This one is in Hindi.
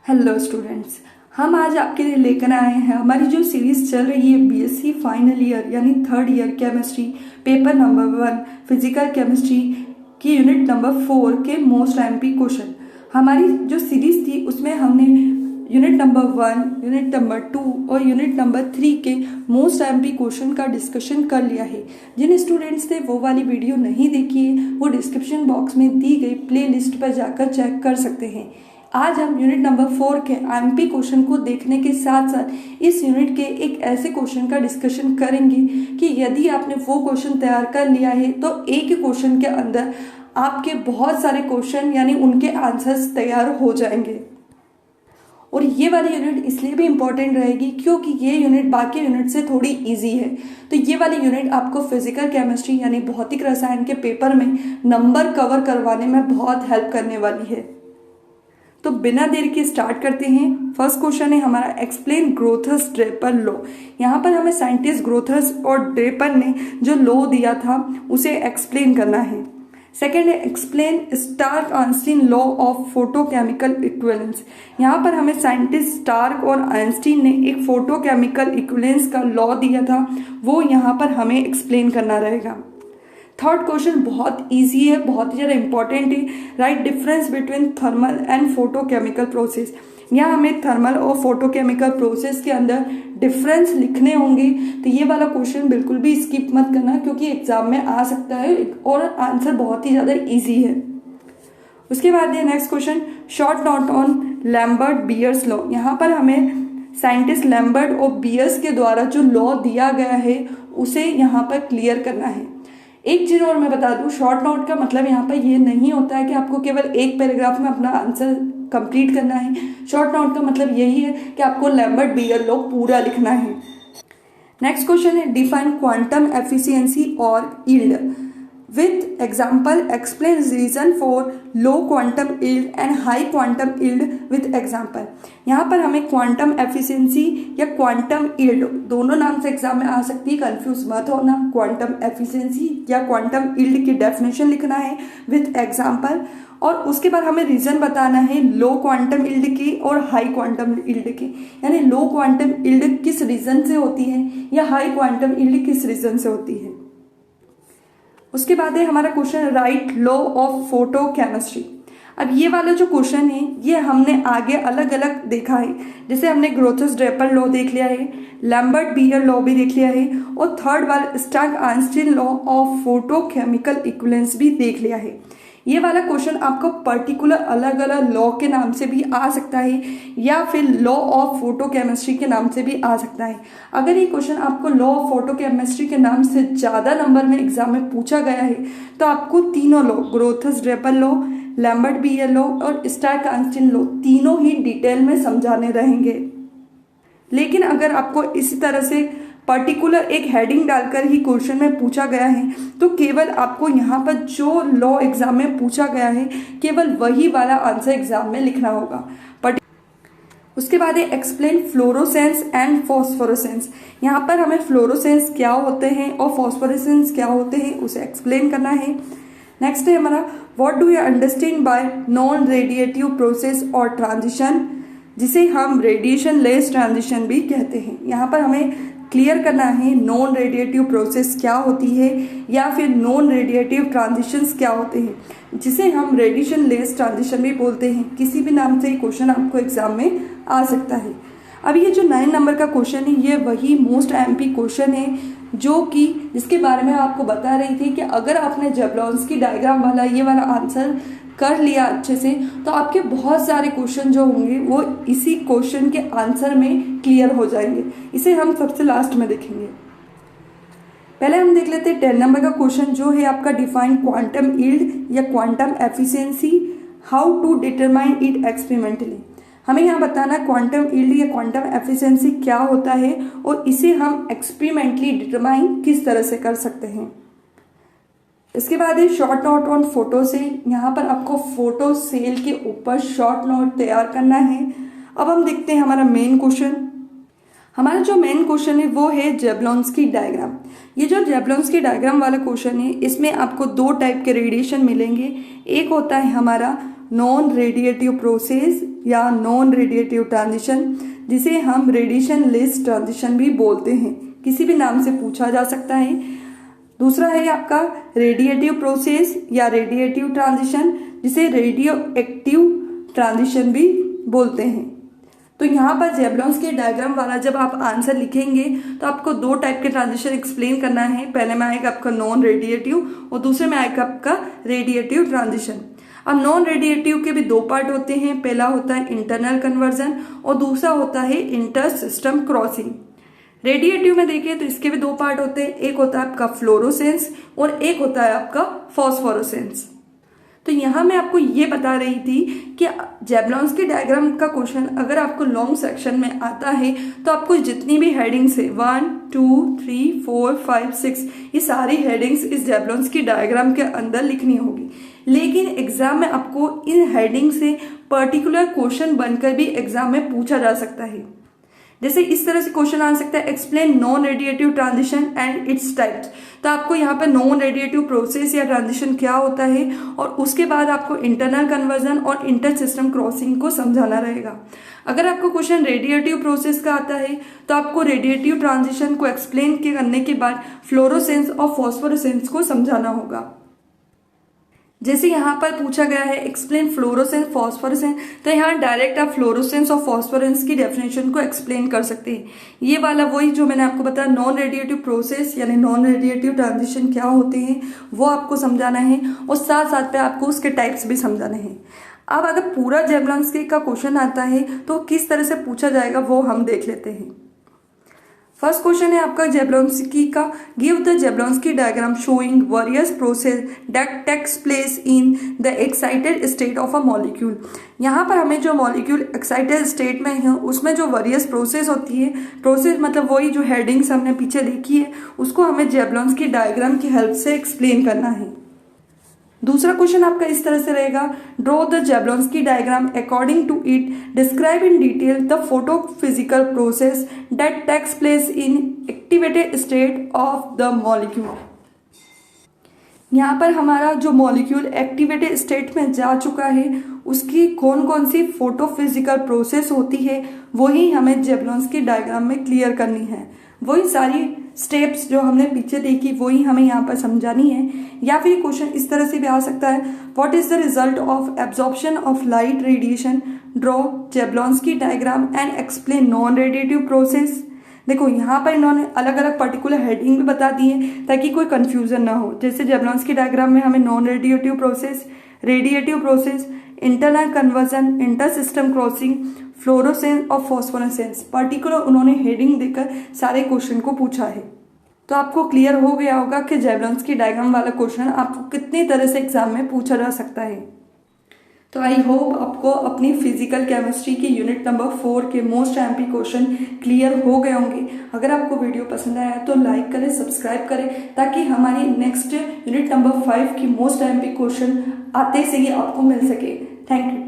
हेलो स्टूडेंट्स, हम आज आपके लिए लेकर आए हैं हमारी जो सीरीज चल रही है बीएससी फाइनल ईयर यानी third year chemistry paper number 1 physical chemistry की यूनिट नंबर 4 के मोस्ट एमपी क्वेश्चन। हमारी जो सीरीज थी उसमें हमने यूनिट नंबर 1, यूनिट नंबर 2 और यूनिट नंबर 3 के मोस्ट एमपी क्वेश्चन का डिस्कशन कर लिया है। जिन स्टूडेंट्स ने वो वाली वीडियो नहीं देखी है वो डिस्क्रिप्शन बॉक्स में दी गई प्ले लिस्ट पर जाकर चेक कर सकते हैं। आज हम यूनिट नंबर 4 के एमपी क्वेश्चन को देखने के साथ साथ इस यूनिट के एक ऐसे क्वेश्चन का डिस्कशन करेंगे कि यदि आपने वो क्वेश्चन तैयार कर लिया है तो एक ही क्वेश्चन के अंदर आपके बहुत सारे क्वेश्चन यानी उनके आंसर्स तैयार हो जाएंगे। और ये वाली यूनिट इसलिए भी इम्पोर्टेंट रहेगी क्योंकि ये यूनिट बाकी यूनिट से थोड़ी इजी है। तो ये वाली यूनिट आपको फिजिकल केमिस्ट्री यानी भौतिक रसायन के पेपर में नंबर कवर करवाने में बहुत हेल्प करने वाली है। तो बिना देर के स्टार्ट करते हैं। फर्स्ट क्वेश्चन है हमारा एक्सप्लेन ग्रोथर्स ड्रेपर लॉ। यहाँ पर हमें साइंटिस्ट ग्रोथर्स और ड्रेपर ने जो लॉ दिया था उसे एक्सप्लेन करना है। सेकेंड है explain Stark Einstein law of photochemical equivalence. यहाँ पर हमें साइंटिस्ट स्टार्क और आइंस्टीन ने एक फोटोकेमिकल इक्विवेलेंस का लॉ दिया था, वो यहाँ पर हमें एक्सप्लेन करना रहेगा। थर्ड क्वेश्चन बहुत इजी है, बहुत ही ज़्यादा इंपॉर्टेंट है। Right difference between thermal and photochemical process. यहाँ हमें थर्मल और फोटोकेमिकल प्रोसेस के अंदर डिफरेंस लिखने होंगे। तो ये वाला क्वेश्चन बिल्कुल भी स्किप मत करना क्योंकि एग्जाम में आ सकता है और आंसर बहुत ही ज़्यादा इजी है। उसके बाद है next question short note on Lambert bears law. यहाँ पर हमें साइंटिस्ट लैम्बर्ट और बियर्स के द्वारा जो लॉ दिया गया है उसे यहाँ पर क्लियर करना है। एक चीज़ और मैं बता दूं, शॉर्ट नोट का मतलब यहाँ पर ये नहीं होता है कि आपको केवल एक पैराग्राफ में अपना आंसर कंप्लीट करना है। शॉर्ट नोट का मतलब यही है कि आपको लैम्बर्ट बियर लॉ पूरा लिखना है। नेक्स्ट क्वेश्चन है डिफाइन क्वांटम एफिशिएंसी और yield with example explain reason for low quantum yield and high quantum yield with example. यहाँ पर हमें क्वांटम एफिशिएंसी या क्वांटम यील्ड दोनों नाम से एग्जाम में आ सकती है, कंफ्यूज मत होना। क्वांटम एफिशिएंसी या क्वांटम यील्ड की डेफिनेशन लिखना है विथ एग्जाम्पल और उसके बाद हमें रीजन बताना है लो क्वांटम यील्ड की और हाई क्वांटम यील्ड की, यानी लो क्वांटम यील्ड किस रीजन से होती है या हाई क्वांटम यील्ड किस रीजन से होती है। उसके बाद है हमारा question right law of photochemistry. अब ये वाला जो क्वेश्चन है ये हमने आगे अलग अलग देखा है, जैसे हमने ग्रोथर्स ड्रेपर लॉ देख लिया है, लैम्बर्ट बियर लॉ भी देख लिया है और थर्ड वाला Stark Einstein law of photochemical equivalence भी देख लिया है। ये वाला क्वेश्चन आपको पर्टिकुलर अलग अलग लॉ के नाम से भी आ सकता है या फिर लॉ ऑफ फोटोकेमिस्ट्री के नाम से भी आ सकता है। अगर ये क्वेश्चन आपको लॉ ऑफ फोटोकेमिस्ट्री के नाम से ज़्यादा नंबर में एग्जाम में पूछा गया है तो आपको तीनों law Grotthuss Draper law, Lambert Beer law और स्टार्क आइंस्टीन लॉ तीनों ही डिटेल में समझाने रहेंगे। लेकिन अगर आपको इसी तरह से पर्टिकुलर एक हेडिंग डालकर ही क्वेश्चन में पूछा गया है तो केवल आपको यहाँ पर जो लॉ एग्जाम में पूछा गया है केवल वही वाला आंसर एग्जाम में लिखना होगा। उसके बाद है एक्सप्लेन फ्लोरोसेंस एंड फॉस्फोरेसेंस। यहाँ पर हमें फ्लोरोसेंस क्या होते हैं और फॉस्फोरेसेंस क्या होते हैं उसे एक्सप्लेन करना है। नेक्स्ट है हमारा what do you understand by non radiative process और ट्रांजिशन, जिसे हम रेडिएशन लेस ट्रांजिशन भी कहते हैं। यहाँ पर हमें क्लियर करना है नॉन रेडिएटिव प्रोसेस क्या होती है या फिर नॉन रेडिएटिव ट्रांजिशंस क्या होते हैं, जिसे हम रेडिएशन लेस ट्रांजिशन भी बोलते हैं। किसी भी नाम से ये क्वेश्चन आपको एग्जाम में आ सकता है। अब ये जो 9 नंबर का क्वेश्चन है ये वही मोस्ट एमपी क्वेश्चन है जो कि जिसके बारे में आपको बता रही थी कि अगर आपने जेबलॉन्स्की डायग्राम वाला ये वाला आंसर कर लिया अच्छे से तो आपके बहुत सारे क्वेश्चन जो होंगे वो इसी क्वेश्चन के आंसर में क्लियर हो जाएंगे। इसे हम सबसे लास्ट में देखेंगे। पहले हम देख लेते हैं 10 नंबर का क्वेश्चन जो है आपका डिफाइन क्वांटम यील्ड या quantum efficiency, how to determine it experimentally. हमें यहाँ बताना क्वांटम यील्ड या क्वांटम एफिशिएंसी क्या होता है और इसे हम एक्सपेरिमेंटली डिटरमाइन किस तरह से कर सकते हैं। इसके बाद है short note on photo cell. यहाँ पर आपको फोटो सेल के ऊपर शॉर्ट नोट तैयार करना है। अब हम देखते हैं हमारा मेन क्वेश्चन। हमारा जो मेन क्वेश्चन है वो है जेबलॉन्स्की डायग्राम। ये जो जेबलॉन्स्की डायग्राम वाला क्वेश्चन है इसमें आपको 2 टाइप के रेडिएशन मिलेंगे। एक होता है हमारा नॉन रेडिएटिव प्रोसेस या नॉन रेडिएटिव ट्रांजिशन, जिसे हम रेडिएशन लेस ट्रांजिशन भी बोलते हैं, किसी भी नाम से पूछा जा सकता है। दूसरा है आपका रेडिएटिव प्रोसेस या रेडिएटिव ट्रांजिशन, जिसे रेडियो एक्टिव ट्रांजिशन भी बोलते हैं। तो यहाँ पर जेबलॉन्स के डायग्राम वाला जब आप आंसर लिखेंगे तो आपको दो टाइप के ट्रांजिशन एक्सप्लेन करना है। पहले में आएगा आपका नॉन रेडिएटिव और दूसरे में आएगा आपका रेडिएटिव ट्रांजिशन। अब नॉन रेडिएटिव के भी दो पार्ट होते हैं, पहला होता है इंटरनल कन्वर्जन और दूसरा होता है इंटर सिस्टम क्रॉसिंग। रेडिएटिव में देखें तो इसके भी दो पार्ट होते हैं, एक होता है आपका फ्लोरोसेंस और एक होता है आपका फॉस्फोरोसेंस। तो यहाँ मैं आपको ये बता रही थी कि जेबलॉन्स के डायग्राम का क्वेश्चन अगर आपको लॉन्ग सेक्शन में आता है तो आपको जितनी भी हेडिंग्स है 1, 2, 3, 4, 5, 6 ये सारी हेडिंग्स इस जेबलॉन्स की डायग्राम के अंदर लिखनी होगी। लेकिन एग्जाम में आपको इन हेडिंग से पर्टिकुलर क्वेश्चन बनकर भी एग्जाम में पूछा जा सकता है। जैसे इस तरह से क्वेश्चन आ सकता है, explain non radiative transition and its types. तो आपको यहाँ पर नॉन रेडिएटिव प्रोसेस या ट्रांजिशन क्या होता है और उसके बाद आपको इंटरनल कन्वर्जन और इंटर सिस्टम क्रॉसिंग को समझाना रहेगा। अगर आपको क्वेश्चन रेडिएटिव प्रोसेस का आता है तो आपको रेडिएटिव ट्रांजिशन को एक्सप्लेन करने के बाद फ्लोरोसेंस और फॉस्फोरेसेंस को समझाना होगा। जैसे यहाँ पर पूछा गया है एक्सप्लेन फ्लोरोसेंस फॉस्फोरेसेंस, तो यहाँ डायरेक्ट आप फ्लोरोसेंस और फॉस्फोरेंस की डेफिनेशन को एक्सप्लेन कर सकते हैं। ये वाला वही जो मैंने आपको बताया नॉन रेडिएटिव प्रोसेस यानी नॉन रेडिएटिव ट्रांजिशन क्या होते हैं वो आपको समझाना है और साथ साथ पे आपको उसके टाइप्स भी समझाने हैं। अब अगर पूरा जेबलॉन्स का क्वेश्चन आता है तो किस तरह से पूछा जाएगा वो हम देख लेते हैं। फर्स्ट क्वेश्चन है आपका जेबलॉन्स्की का, give the Jablonski diagram showing various process that takes place in the excited state of a molecule. यहाँ पर हमें जो मॉलिक्यूल एक्साइटेड स्टेट में है उसमें जो वेरियस प्रोसेस होती है, प्रोसेस मतलब वही जो हेडिंग्स हमने पीछे लिखी है उसको हमें जेबलॉन्स्की डायग्राम की हेल्प से एक्सप्लेन करना है। दूसरा क्वेश्चन आपका इस तरह से रहेगा, draw the Jablonski diagram according to it, describe in detail the photophysical process that takes place in activated state of the molecule. यहाँ पर हमारा जो मॉलिक्यूल एक्टिवेटेड स्टेट में जा चुका है उसकी कौन कौन सी फोटोफिजिकल प्रोसेस होती है वही हमें जेबलॉन्स्की डायग्राम में क्लियर करनी है। वही सारी स्टेप्स जो हमने पीछे देखी वही हमें यहाँ पर समझानी है। या फिर क्वेश्चन इस तरह से भी आ सकता है, what is the result of absorption of light radiation, draw Jablonski diagram and explain non radiative process. देखो यहाँ पर इन्होंने अलग अलग पर्टिकुलर हेडिंग भी बता दी है ताकि कोई कंफ्यूजन ना हो। जैसे जेबलॉन्स्की डायग्राम में हमें non radiative process, radiative process, internal conversion, inter system crossing, fluorescence और फॉस्फोरेसेंस पर्टिकुलर उन्होंने हेडिंग देकर सारे क्वेश्चन को पूछा है। तो आपको क्लियर हो गया होगा कि जेबलॉन्स्की डायग्राम वाला क्वेश्चन आपको कितनी तरह से एग्जाम में पूछा जा सकता है। तो आई होप आपको अपनी फिजिकल केमिस्ट्री की यूनिट नंबर 4 के मोस्ट एमपी क्वेश्चन क्लियर हो गए होंगे। अगर आपको वीडियो पसंद आया तो लाइक करें, सब्सक्राइब करें ताकि हमारी नेक्स्ट यूनिट नंबर 5 की मोस्ट एमपी क्वेश्चन आते से ही आपको मिल सके। Thank you.